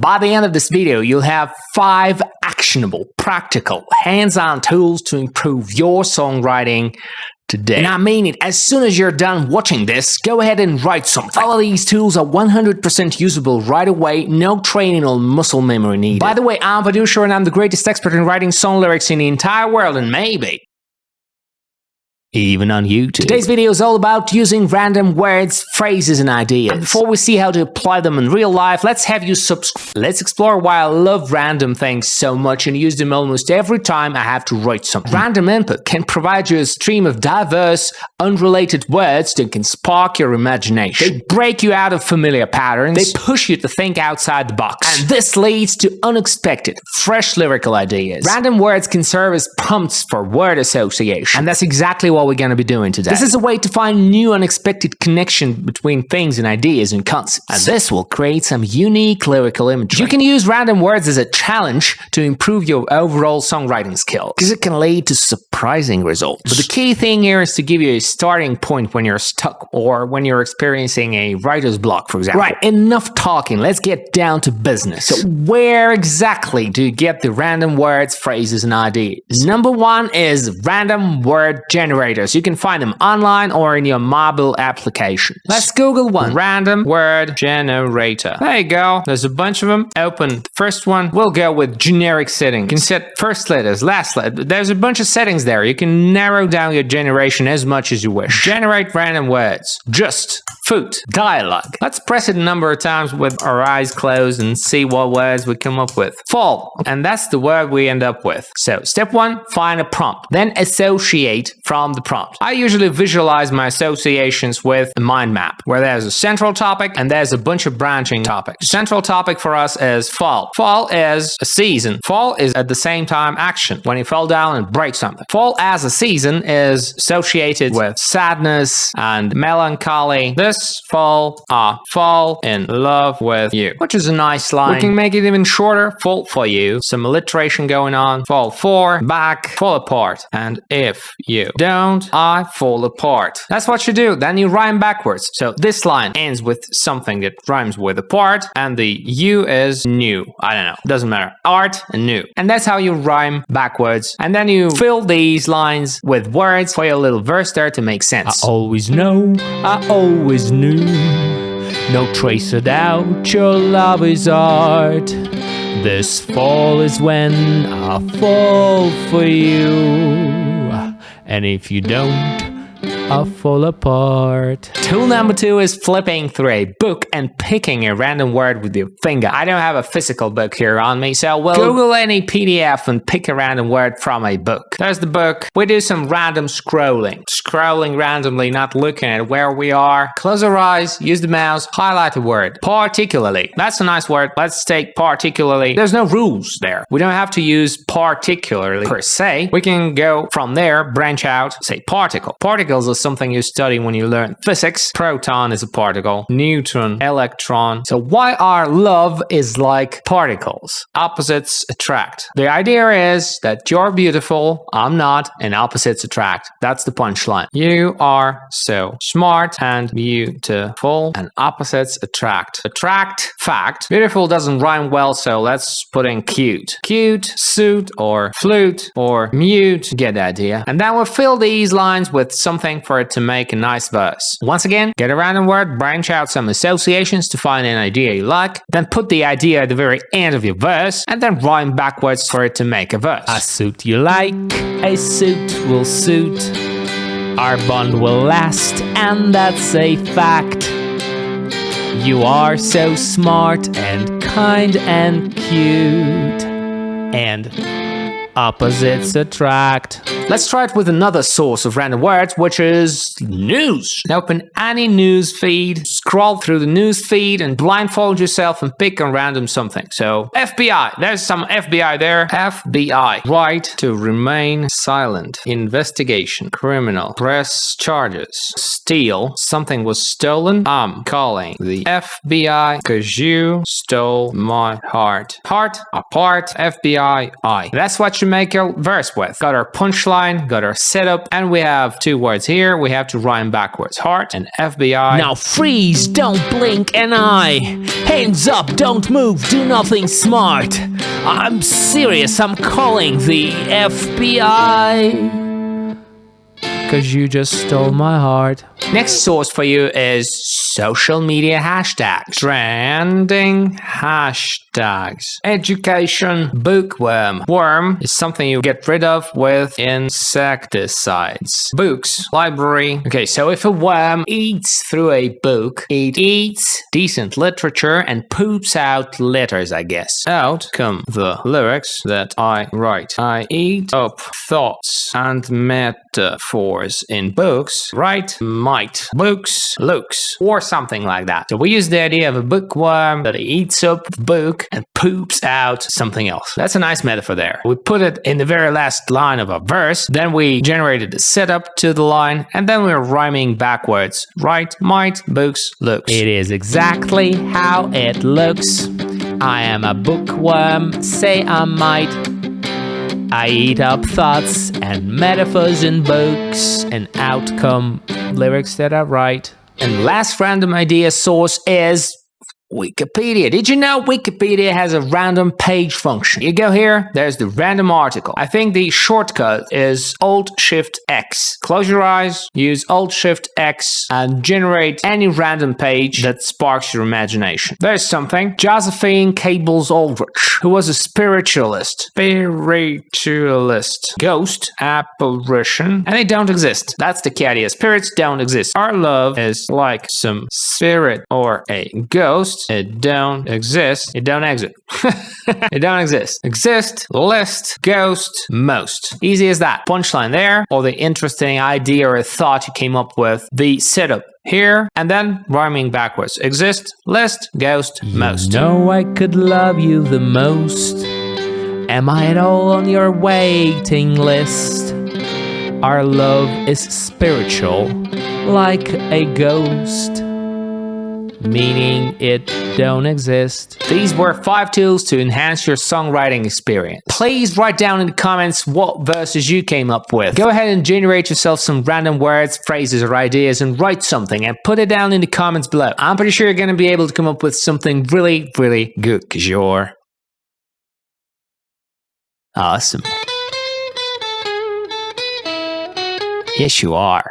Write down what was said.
By the end of this video, you'll have 5 actionable, practical, hands-on tools to improve your songwriting today. And I mean it, as soon as you're done watching this, go ahead and write something. All of these tools are 100% usable right away, no training or muscle memory needed. By the way, I'm Vadusha and I'm the greatest expert in writing song lyrics in the entire world, and maybe even on YouTube. Today's video is all about using random words, phrases, and ideas. And before we see how to apply them in real life, let's have you subscribe. Let's explore why I love random things so much and use them almost every time I have to write something. Random input can provide you a stream of diverse, unrelated words that can spark your imagination. They break you out of familiar patterns. They push you to think outside the box. And this leads to unexpected, fresh lyrical ideas. Random words can serve as prompts for word association. And that's exactly what we're going to be doing today. This is a way to find new unexpected connection between things and ideas and concepts. And this will create some unique lyrical imagery. You can use random words as a challenge to improve your overall songwriting skills, because it can lead to surprising results. But the key thing here is to give you a starting point when you're stuck or when you're experiencing a writer's block, for example. Right, enough talking. Let's get down to business. So where exactly do you get the random words, phrases, and ideas? Number 1 is random word generators. You can find them online or in your mobile application. Let's Google one. Random word generator. There you go. There's a bunch of them. Open the first one. We'll go with generic settings. You can set first letters, last letter. There's a bunch of settings there. You can narrow down your generation as much as you wish. Generate random words. Just, food, dialogue. Let's press it a number of times with our eyes closed and see what words we come up with. Fall. And that's the word we end up with. So step 1, find a prompt. Then associate from the prompt. I usually visualize my associations with a mind map, where there's a central topic and there's a bunch of branching topics. Central topic for us is fall. Fall is a season. Fall is at the same time action, when you fall down and break something. Fall as a season is associated with sadness and melancholy. This fall, fall in love with you, which is a nice line. We can make it even shorter. Fall for you. Some alliteration going on. Fall for, back, fall apart. And if you don't, I fall apart. That's what you do. Then you rhyme backwards. So this line ends with something that rhymes with apart, and the you is new. I don't know. Doesn't matter. Art and new. And that's how you rhyme backwards. And then you fill these lines with words for your little verse there to make sense. I always know, I always knew, no trace of doubt, your love is art. This fall is when I fall for you. And if you don't, I'll fall apart. Tool number 2 is flipping through a book and picking a random word with your finger. I don't have a physical book here on me, so we'll Google any PDF and pick a random word from a book. There's the book. We do some random scrolling. Scrolling randomly, not looking at where we are. Close our eyes, use the mouse, highlight a word. Particularly. That's a nice word. Let's take particularly. There's no rules there. We don't have to use particularly per se. We can go from there, branch out, say particle. Particles are something you study when you learn physics. Proton is a particle, neutron, electron. So why our love is like particles. Opposites attract. The idea is that you're beautiful, I'm not, and opposites attract. That's the punchline. You are so smart and beautiful, and opposites attract. Attract, fact. Beautiful doesn't rhyme well, so let's put in cute. Cute, suit, or flute, or mute. Get the idea. And then we'll fill these lines with something for it to make a nice verse. Once again, get a random word, branch out some associations to find an idea you like, then put the idea at the very end of your verse, and then rhyme backwards for it to make a verse. A suit you like, a suit will suit, our bond will last, and that's a fact. You are so smart and kind and cute, and opposites attract. Let's try it with another source of random words, which is news. Open any news feed, scroll through the news feed, and blindfold yourself and pick a random something. So FBI, there's some FBI there. FBI, right to remain silent. Investigation, criminal, press charges. Steal, something was stolen. I'm calling the FBI because you stole my heart. Heart, apart, FBI, I. That's what you make a verse with. Got our punchline, got our setup, and we have 2 words here. We have to rhyme backwards. Heart and FBI. Now freeze, don't blink an eye. Hands up, don't move, do nothing smart. I'm serious, I'm calling the FBI. 'Cause you just stole my heart. Next source for you is social media hashtags. Trending hashtags. Education, bookworm. Worm is something you get rid of with insecticides. Books, library. Okay, so if a worm eats through a book, it eats decent literature and poops out letters, I guess. Out come the lyrics that I write. I eat up thoughts and metaphors in books. Write might, books, looks, or something like that. So we use the idea of a bookworm that eats up the book and poops out something else. That's a nice metaphor there. We put it in the very last line of a verse, then we generated the setup to the line, and then we're rhyming backwards. Right, might, books, looks. It is exactly how it looks. I am a bookworm, say I might. I eat up thoughts and metaphors in books, and out come lyrics that I write. And last random idea source is Wikipedia. Did you know Wikipedia has a random page function? You go here, there's the random article. I think the shortcut is Alt-Shift-X. Close your eyes, use Alt-Shift-X and generate any random page that sparks your imagination. There's something. Josephine Cables Aldrich, who was a spiritualist. Ghost, apparition, and they don't exist. That's the key idea. Spirits don't exist. Our love is like some spirit or a ghost. It don't exist. It don't exist. It don't exist. Exist, list, ghost, most. Easy as that. Punchline there, or the interesting idea or thought you came up with. The setup here, and then rhyming backwards. Exist, list, ghost, most. You know I could love you the most. Am I at all on your waiting list? Our love is spiritual, like a ghost. Meaning it don't exist. These were 5 tools to enhance your songwriting experience. Please write down in the comments what verses you came up with. Go ahead and generate yourself some random words, phrases, or ideas and write something and put it down in the comments below. I'm pretty sure you're going to be able to come up with something really, really good because you're awesome. Yes, you are.